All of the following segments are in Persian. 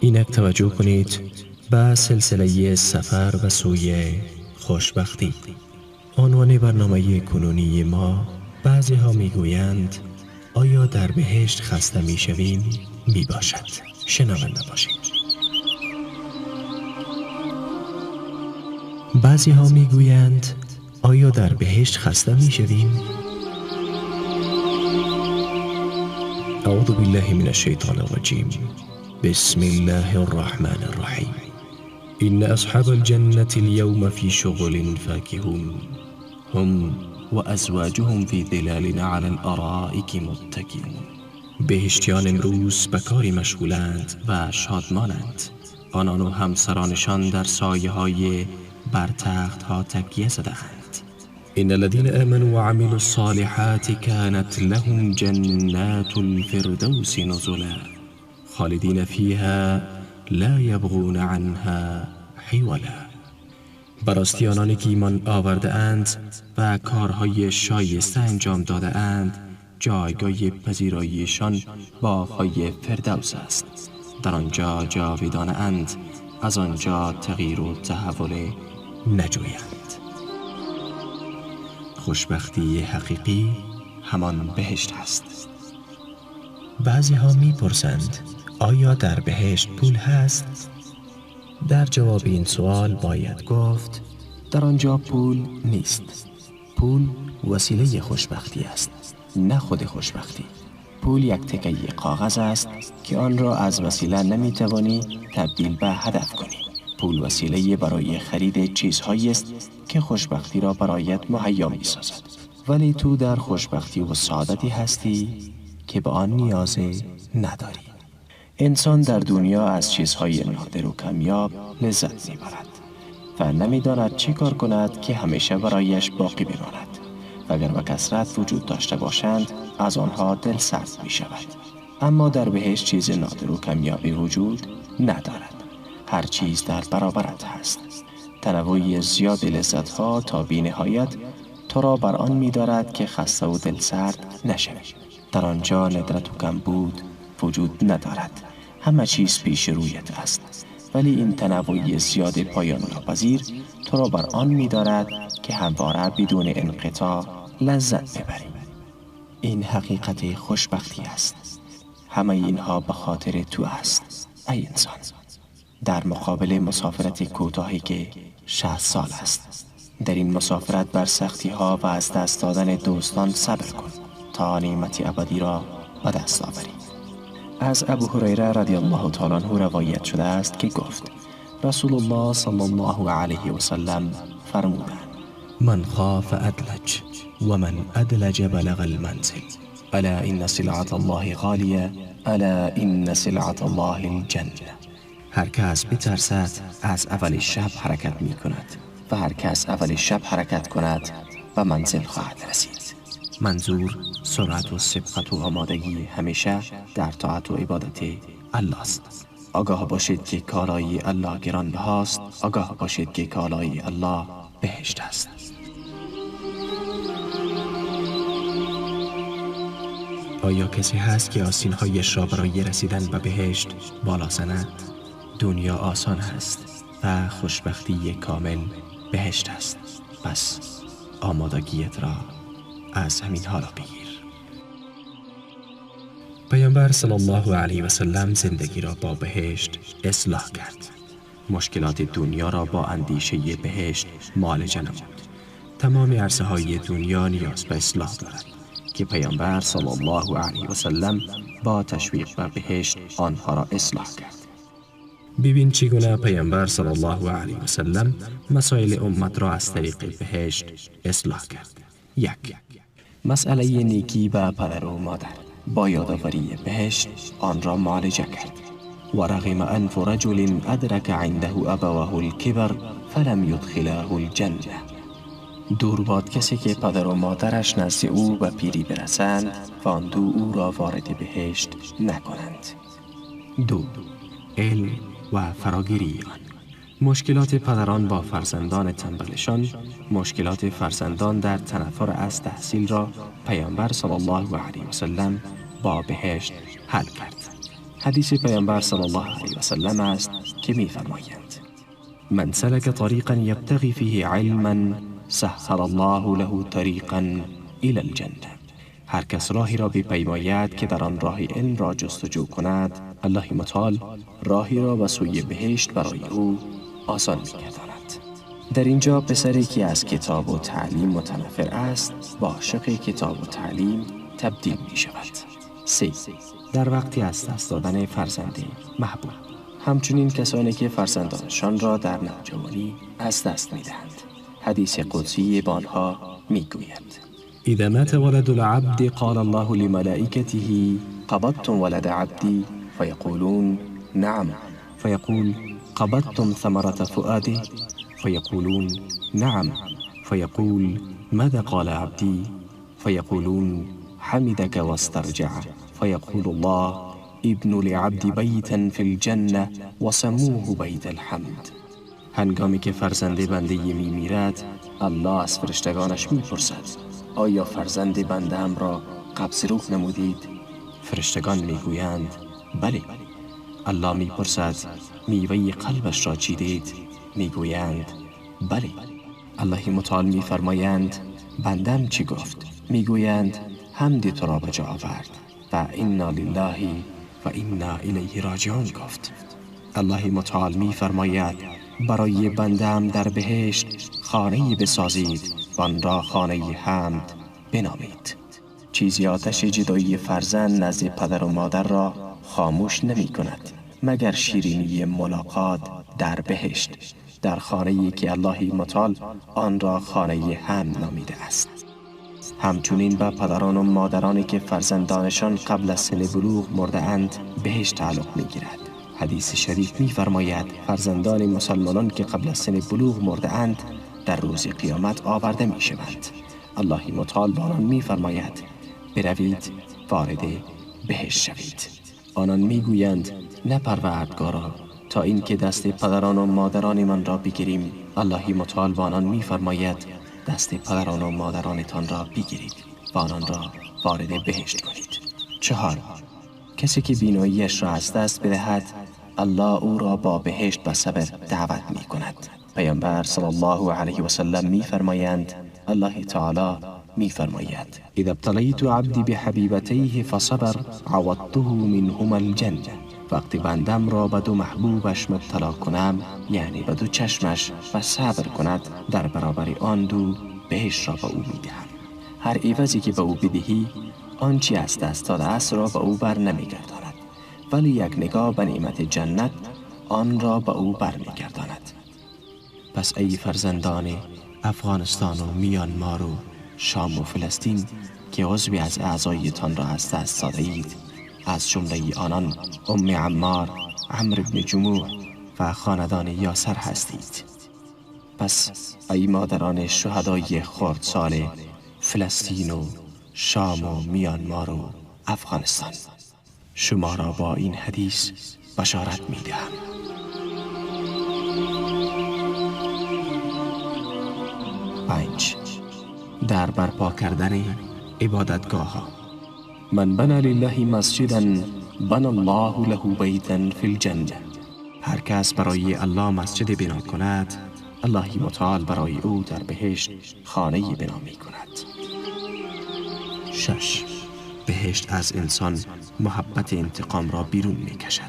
اینک توجه کنید به سلسله سفر و سوی خوشبختی. عنوان برنامه کنونی ما بعضی ها می گویند آیا در بهشت خسته می شویم؟ می باشد. شنونده باشید. بعضی ها می گویند آیا در بهشت خسته می شویم؟ اعوذ بالله من الشیطان الرجیم. بسم الله الرحمن الرحیم. إن أصحاب الجنة اليوم في شغل فاكهون هم وأزواجهم في ظلال على الأرائك متكئون. بهشتیان امروز به کاری مشغولند و شادمانند. آنان و همسرانشان در سایه های بر تخت ها تکیه زده‌اند. إن الذين آمنوا وعملوا الصالحات كانت لهم جنات الفردوس نزلا خالدين فيها لا يبغون عنها حولا. براستی آنانی که ایمان آورده اند و کارهای شایسته انجام داده اند جایگاه پذیراییشان باغ‌های فردوس است. در آنجا جاودانه اند، از آنجا تغییر و تحول نجویند. خوشبختی حقیقی همان بهشت است. بعضی ها می پرسند آیا در بهشت پول هست؟ در جواب این سوال باید گفت در آنجا پول نیست. پول وسیله خوشبختی است، نه خود خوشبختی. پول یک تکه کاغذ است که آن را از وسیله نمی توانی تبدیل به هدف کنی. پول وسیله برای خرید چیزهایی است که خوشبختی را برایت مهیا می سازد. ولی تو در خوشبختی و سعادتی هستی که به آن نیاز نداری. انسان در دنیا از چیزهای نادر و کمیاب لذت می برد و نمی داند چه کار کند که همیشه برایش باقی بماند. و اگر به کثرت وجود داشته باشند از آنها دل سرد می شود. اما در بهشت چیز نادر و کمیابی وجود ندارد. هر چیز در برابرت هست. تنوع زیاد لذت‌ها تا بی‌نهایت تو را بر آن می‌دارد که خسته و دل سرد نشوی. در آنجا ندرت و کمبود وجود ندارد. همه چیز پیش رویت است. ولی این تنوع زیاد پایان ناپذیر تو را بر آن می‌دارد که همواره بدون انقطاع لذت ببری. این حقیقت خوشبختی است. همه اینها به خاطر تو است ای انسان. در مقابل مسافرت کوتاهی که 60 سال است، در این مسافرت بر سختی ها و از دست دادن دوستان صبر کن تا نعمت ابدی را به دست آوری. از ابو هریره رضی الله تعالی عنه روایت شده است که گفت رسول الله صلی الله علیه و سلم فرمودند من خاف ادلج و من ادلج بلغ المنزل الا ان سلعة الله غالیه الا ان سلعة الله الجنه. هر کس بترسد از اول شب حرکت می کند و هر کس اول شب حرکت کند و منزل خواهد رسید. منظور سرعت و سبقت و آمادگی همیشه در طاعت و عبادت الله است. آگاه باشید که کالای الله گرانبهاست. آگاه باشید که کالای الله بهشت است. آیا کسی هست که آستین‌هایش را برای رسیدن به بهشت بالا زند؟ دنیا آسان است و خوشبختی کامل بهشت است. پس آمادگیت را از همین حالا بگیر. پیامبر صلی الله علیه و سلم زندگی را با بهشت اصلاح کرد. مشکلات دنیا را با اندیشه بهشت معالجه نمود. تمام عرصه های دنیا نیاز به اصلاح دارد که پیامبر صلی الله علیه و سلم با تشویق به بهشت آنها را اصلاح کرد. ببین چگونه پیامبر صلی الله علیه و سلم مسائل امت را از طریق بهشت اصلاح کرد. 1. مسئله نیکی به پدر و مادر. با یادآوری بهشت آن را معالجه کرد. و رغم انف رجل ادرک عنده ابواه الكبر فلم یدخله الجنه. دور باد کسی که پدر و مادرش نزد او به پیری برسند و آن دو او را وارد بهشت نکنند. 2. علم و فراگیری آن. مشکلات پدران با فرزندان تنبلشان، مشکلات فرزندان در تنفر از تحصیل را پیامبر صلی الله علیه و سلم با بهشت حل کرد. حدیث پیامبر صلی الله علیه و سلم است که می‌فرمایند: من سلک طریقا یبتغی فیه علما سهل الله له طریقا الی الجنه. هر کس راهی را بپیماید که در آن راه علم را جستجو کند، الله متعال راهی را به سوی بهشت برای او آسان می‌گرداند. در اینجا پسری که از کتاب و تعلیم متنفر است با عاشق کتاب و تعلیم تبدیل می شود. 3. در وقتی از دست دادن فرزند محبوب. همچنین کسانی که فرزندانشان را در نوجوانی از دست می دهند. حدیث قدسی با آنها می گوید: اذا مات ولد العبد قال الله لملائكته قبضتم ولد عبدي فيقولون نعم فيقول قبضتم ثمرة فؤاده فيقولون نعم فيقول ماذا قال عبدي فيقولون حمدك واسترجع فيقول الله ابن لعبد بيتا في الجنة وسموه بيت الحمد. هنگامی که فرزند بنده می میرد، الله از فرشتگانش می پرسد: آیا فرزند بنده ام را قبض روح نمودید؟ فرشتگان می گویند بله. الله می پرسد: میوه قلبش را چیدید؟ می گویند بله. الله متعال می فرمایند: بندم چی گفت؟ می گویند حمد تو را به جا آورد و انا لله و انا الیه راجعون گفت. الله متعال می فرماید: برای بندم در بهشت خانه‌ای بسازید و آن را خانه حمد بنامید. چیزی آتش جدایی فرزند نزد پدر و مادر را خاموش نمی کند مگر شیرینی ملاقات در بهشت، در خانه‌ای که الله متعال آن را خانه حمد نامیده است. همچنین به پدران و مادرانی که فرزندانشان قبل از سن بلوغ مرده اند بهشت تعلق می گیرد. حدیث شریف می فرماید فرزندان مسلمانان که قبل از سن بلوغ مرده اند در روز قیامت آورده می شوند. الله متعال با آنان می فرماید: بروید وارد بهشت شوید. آنان می گویند نه پروردگارا، تا این که دست پدران و مادران من را بگیریم. الله متعال با آنان می فرماید: دست پدران و مادرانتان را بگیرید و آنان را وارد بهشت کنید. 4. کسی که بیناییش را از دست بدهد، الله او را با بهشت به صبر دعوت می کند. پیامبر صلی الله علیه و سلم می فرمایند: الله تعالی می فرماید: اذا ابتلیت عبدی بحبیبتیه فصبر عوضته منهما الجنه. وقتی بندم را به دو محبوبش مبتلا کنم، یعنی به دو چشمش، و صبر کند، در برابر آن دو بهشت را به او می دهم. هر عوضی که به او بدهی، آنچه از دست داده است را به او بر نمی گرداند، ولی یک نگاه به نعمت جنت آن را به او بر می گرداند. پس ای فرزندان افغانستان و میانمار و شام و فلسطین که عضوی از اعضایتان را از دست داده اید، از جمله آنان ام عمار، عمرو بن جموح و خاندان یاسر هستید. پس ای مادران شهدای خردسال فلسطین و شام و میانمار و افغانستان، شما را با این حدیث بشارت می دهم. 5. در برپا کردن عبادتگاه ها. من بنا لله مسجدا بنا الله له بیتا فی الجنه. هر کس برای الله مسجد بنا کند، الله متعال برای او در بهشت خانه‌ای بنا می کند. 6. بهشت از انسان محبت انتقام را بیرون می کشد.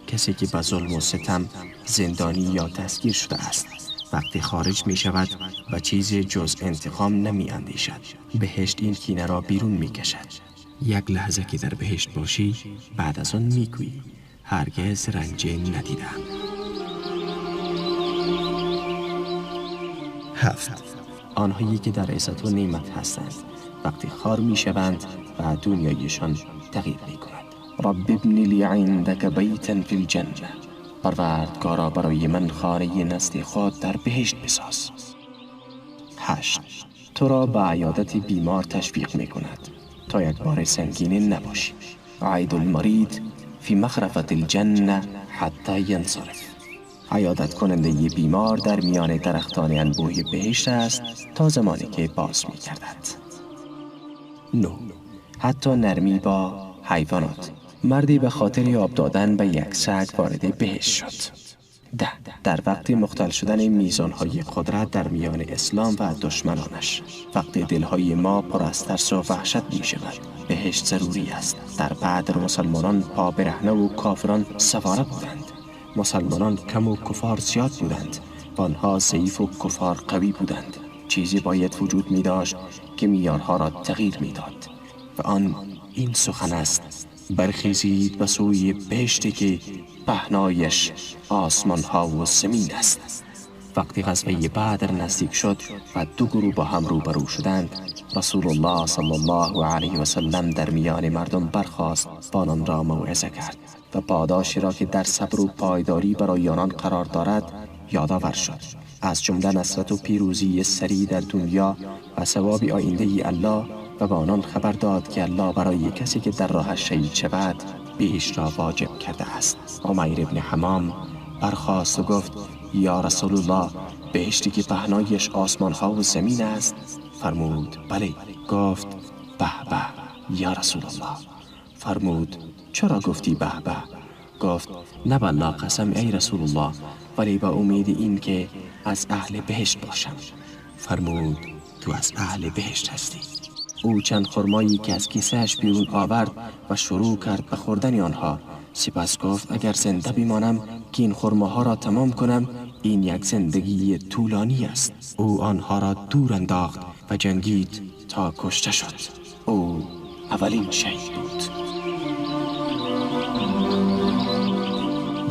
کسی که به ظلم و ستم زندانی یا دستگیر شده است، وقتی خارج می شود و چیزی جز انتقام نمی اندیشد. بهشت این کینه را بیرون می کشد. یک لحظه که در بهشت باشی، بعد از آن می گویی هرگز رنج ندیدم. 7. آنهایی که در عزت و نعمت هستند، وقتی خوار می شوند و دنیایشان تغییر می کند. رب ابن لی عندک بیتا فی الجنه. پروردگارا برای من خانه نزد خود در بهشت بساز. 8. تو را به عیادت بیمار تشویق می کند تا یک بار سنگین نباشی. عید المرید فی مخرفة الجنه حتی ینصرف. عیادت کننده بیمار در میان درختان انبوه بهشت است تا زمانی که باز می گردد. 9. حتی نرمی با حیوانات. مردی به خاطر آب دادن به یک سگ وارد بهشت شد. 10. در وقت مختل شدن میزانهای قدرت در میان اسلام و دشمنانش. وقتی دلهای ما پر از ترس و وحشت می شود، بهشت ضروری است. در بعد مسلمانان پا برهنه و کافران سواره بودند. مسلمانان کم و کفار زیاد بودند و آنها ضعیف و کفار قوی بودند. چیزی باید وجود می داشت که معیارها را تغییر می داد و آن این سخن است: برخیزید به سوی بهشتی که پهنایش آسمان ها و زمین است. وقتی غزوه بدر نزدیک شد و دو گروه با هم روبرو شدند، رسول الله صلی الله علیه و سلم در میان مردم برخاست و آنان را موعظه کرد و پاداشی را که در صبر و پایداری برای آنان قرار دارد یادآور شد، از جمله نصرت و پیروزی سریع در دنیا و ثواب آینده الله، و به آنان خبر داد که الله برای کسی که در راهش شهید شود بهشت را واجب کرده است. عمیر بن حمام برخاست و گفت: یا رسول الله، بهشتی که پهنایش آسمان ها و زمین است؟ فرمود: بله. گفت: به به یا رسول الله. فرمود: چرا گفتی به به؟ گفت: نه والله قسم ای رسول الله، ولی با امید این که از اهل بهشت باشم. فرمود: تو از اهل بهشت هستی. او چند خرمایی که از کیسه‌اش بیرون آورد و شروع کرد به خوردن آنها. سپس گفت: اگر زنده بمانم که این خرماها را تمام کنم، این یک زندگی طولانی است. او آنها را دور انداخت و جنگید تا کشته شد. او اولین شهید بود.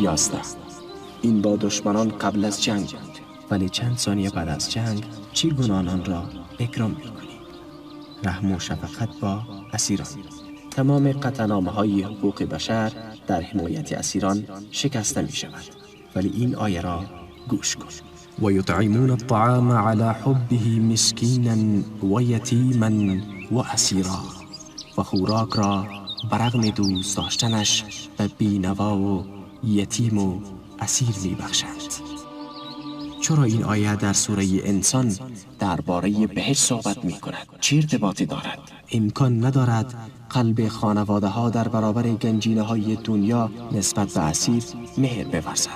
11. این با دشمنان قبل از جنگ بود، ولی چند ثانیه بعد از جنگ چگونه آنان را اکرام می‌کنی؟ رحم و شفقت با اسیران. تمام قطعنامه‌های حقوق بشر در حمایت اسیران شکسته می شود، ولی این آیه را گوش کن: و یطعمون الطعام علی حبه مسکینا و یتیما و اسیرا. و خوراک را برغم دوست داشتنش به بینوا و یتیم و اسیر می بخشند. چرا این آیه در سوره انسان درباره بهشت صحبت می کند؟ چه ارتباطی دارد؟ امکان ندارد قلب خانواده ها در برابر گنجینه های دنیا نسبت به اسیر مهر بورزد،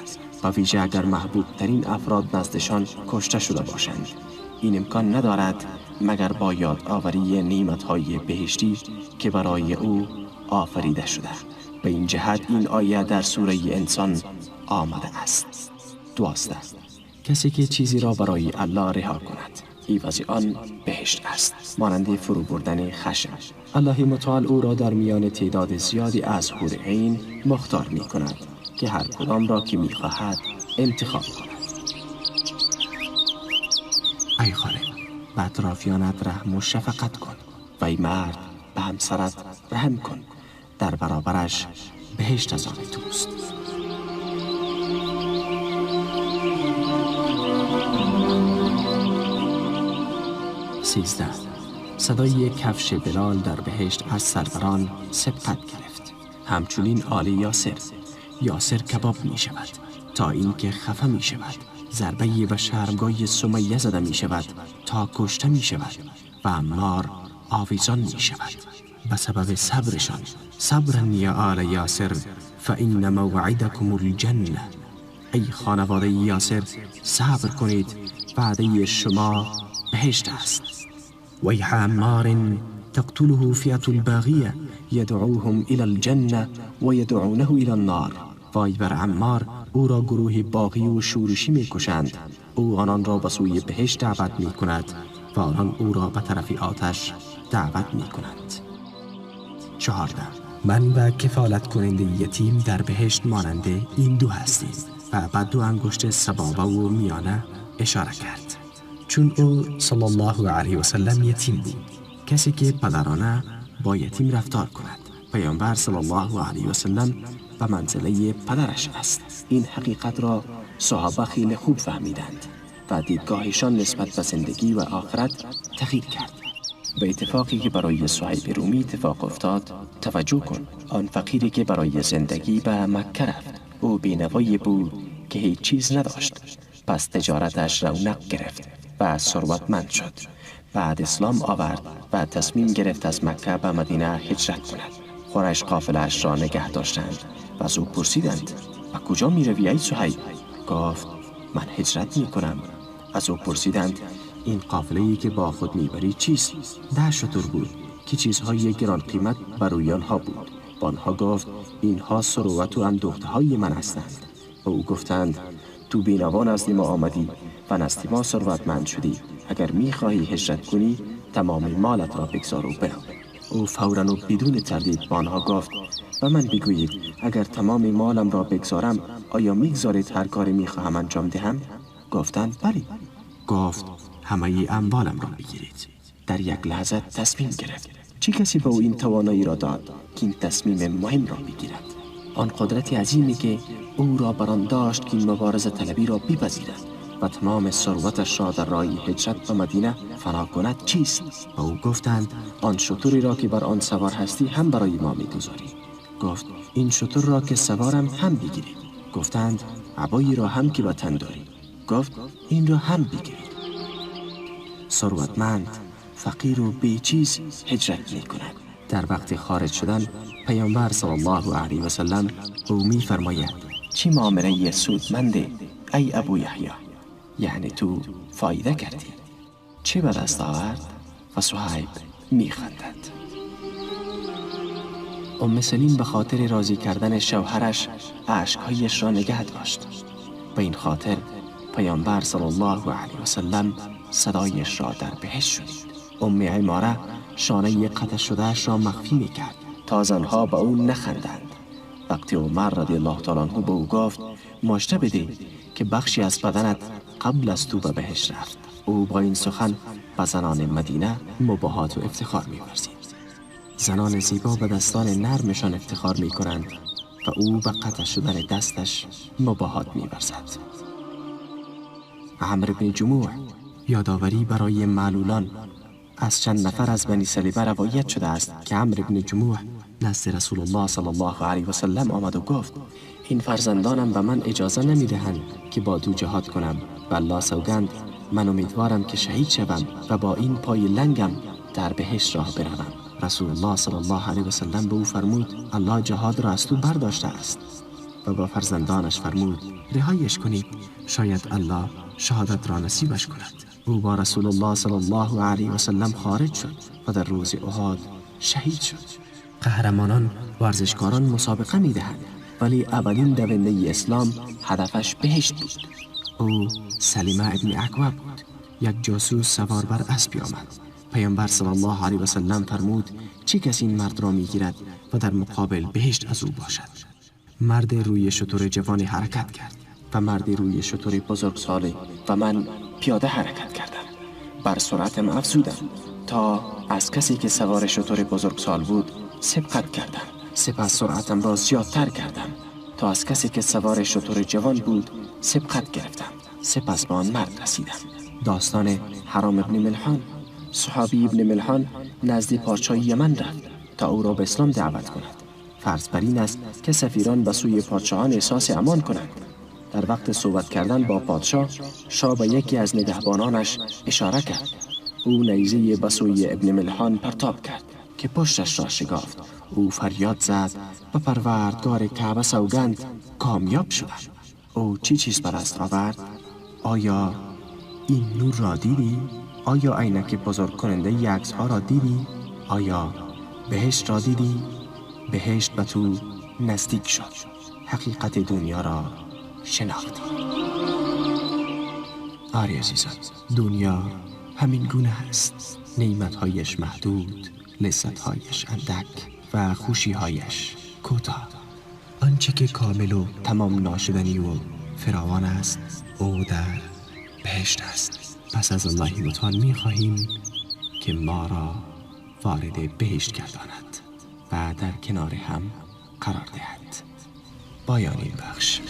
و ویژه اگر محبوب ترین افراد نزدشان کشته شده باشند. این امکان ندارد مگر با یادآوری نعمت های بهشتی که برای او آفریده شده. به این جهت این آیه در سوره انسان آمده است. 12. کسی که چیزی را برای الله رها کند، عوض آن بهشت است، مانند فرو بردن خشم. الله متعال او را در میان تعداد زیادی از حور عین مختار می کند که هر کدام را که می خواهد انتخاب کند. ای خانم، به اطرافیانت رحم و شفقت کن، و ای مرد، به همسرت رحم کن، در برابرش بهشت از آن توست. صدای کفش بلال در بهشت از سروران سبقت گرفت. همچنین آل یاسر کباب می شود تا اینکه خفه می شود. ضربه به شرمگاه سمیه زده می شود تا کشته می شود و عمار آویزان می شود به سبب صبرشان. صبرا یا آل یاسر فإن موعدکم الجنه. ای خانواده یاسر، صبر کنید، وعده شما بهشت است. ویح عمار تقتله فئة الباغیه یدعوهم الى الجنه و یدعونه الى النار. وای بر عمار، او را گروه باغی و شورشی می کشند. او آنان را به سوی بهشت دعوت می کند و آنان او را به طرف آتش دعوت می کنند. 14. من و کفالت کننده یتیم در بهشت ماننده این دو هستیم، و بعد دو انگشت سبابه و میانه اشاره کرد، چون او صلی الله علیه و سلم یتیم بود. کسی که پدرانه با یتیم رفتار کند، پیامبر صلی الله علیه و سلم به منزله پدرش است. این حقیقت را صحابه خیلی خوب فهمیدند و دیدگاهشان نسبت به زندگی و آخرت تغییر کرد. به اتفاقی که برای صهیب رومی اتفاق افتاد توجه کن. آن فقیری که برای زندگی به مکه رفت، او بینوایی بود که هیچ چیز نداشت، پس تجارتش رونق گرفت و ثروتمند شد. بعد اسلام آورد و تصمیم گرفت از مکه به مدینه هجرت کند. قریش قافله‌اش را نگه داشتند و از او پرسیدند: و کجا می‌روی ای صهیب؟ گفت: من هجرت می‌کنم. از او پرسیدند: این قافله‌ای که با خود می‌بری چیست؟ 10 شتر بود که چیزهای گران قیمت بر روی آنها بود. با آنها گفت: اینها ثروت و اندوخته‌های من هستند. و او گفتند: تو بینوا نزد ما آمدی و نزد ما ثروتمند شدی. اگر می‌خواهی هجرت کنی تمام مالت را بگذار و برو. او فوراً و بدون تردید با آنها گفت: و من بگویید اگر تمام مالم را بگذارم آیا می‌گذارید هر کاری می‌خواهم انجام دهم؟ گفتند: بله. گفت: همه اموالم را بگیرید. در یک لحظه تصمیم گرفت. چه کسی به او این توانایی را داد که این تصمیم مهم را بگیرد؟ آن قدرت عظیمی که او را بر آن داشت که این مبارزه طلبی را بپذیرد و تمام ثروتش را در راه هجرت به مدینه فنا کند چیست؟ و او گفتند: آن شتری را که بر آن سوار هستی هم برای ما می‌گذاری. گفت: این شتر را که سوارم هم بگیرید. گفتند: عبایی را هم که به تن داری. گفت: این را هم بگیرید. ثروتمند، فقیر و بیچیز هجرت می‌کند. در وقت خارج شدن پیامبر صلی الله علیه و سلم او می‌فرماید: چه معامله سودمنده ای ابو یحیی، یعنی تو فایده کردی. چه به دست آورد؟ و صهیب می‌خندد. سلیم به خاطر راضی کردن شوهرش اشک‌هایش را نگه داشت. به این خاطر پیامبر صلی الله علیه و سلم صدایش را در بهشت شنید. عماره شانه قطع شده‌اش را مخفی می‌کرد تا زنها به او نخندند. وقتی عمر رضی الله تعالی عنه به او گفت: مژده بده که بخشی از بدنت قبل از تو به بهشت رفت، او با این سخن به زنان مدینه مباهات و افتخار می‌ورزید. زنان زیبا به دستان نرمشان افتخار می‌کنند و او به قطع شدن دستش مباهات می‌ورزد. عمرو بن جموح یادآوری برای معلولان. از چند نفر از بنی سلیمه روایت شده است که عمرو بن جموح نزد رسول الله صلی الله علیه و سلم آمد و گفت: این فرزندانم به من اجازه نمی‌دهند که با تو جهاد کنم و الله سوگند من امیدوارم که شهید شوم و با این پای لنگم در بهشت راه بروم. رسول الله صلی الله علیه و سلم به او فرمود: الله جهاد را از تو برداشته است. و با فرزندانش فرمود: رهایش کنید، شاید الله شهادت را نصیبش کند. او با رسول الله صلی الله علیه و سلم خارج شد و در روز احد شهید شد. قهرمانان ورزشکاران مسابقه می‌دهند، ولی اولین دونده اسلام هدفش بهشت بود. او سلیمه ابن اکوع بود. یک جاسوس سوار بر اسبی آمد. پیامبر صلی الله علیه و سلم فرمود: چه کسی این مرد را می‌گیرد و در مقابل بهشت از او باشد؟ مرد روی شتر جوانی حرکت کرد و مرد روی شتر بزرگسالی و من پیاده حرکت کردم. بر سرعتم افزودم تا از کسی که سوار شتر بزرگسال بود سبقت کردم. سپس سرعتم را زیادتر کردم تا از کسی که سوار شتر جوان بود سبقت گرفتم. سپس به آن مرد رسیدم. داستان حرام ابن ملحان. صحابی ابن ملحان نزد پادشاه یمن رفت تا او را به اسلام دعوت کند. فرض بر این است که سفیران به سوی پادشاهان احساس امان کنند. در وقت صحبت کردن با پادشاه، شاه به یکی از نگهبانانش اشاره کرد. او نیزه به سوی ابن ملحان پرتاب کرد که پشتش را شکافت. او فریاد زد: به پروردگار کعبه سوگند کامیاب شدم. او چی چیز به دست آورد؟ آیا این نور را دیدی؟ آیا عینک بزرگ کننده عکس‌ها را دیدی؟ آیا بهشت را دیدی؟ بهشت به تو نزدیک شد. حقیقت دنیا را شناختی. آری عزیزان، دنیا همین گونه هست. نعمت‌هایش محدود، لذت‌هایش اندک و خوشی‌هایش کوتاه. آنچه که کامل و تمام ناشدنی و فراوان است، او در بهشت است. پس از الله متعال می‌خواهیم که ما را وارد بهشت گرداند و در کنار هم قرار دهد. پایان این بخش.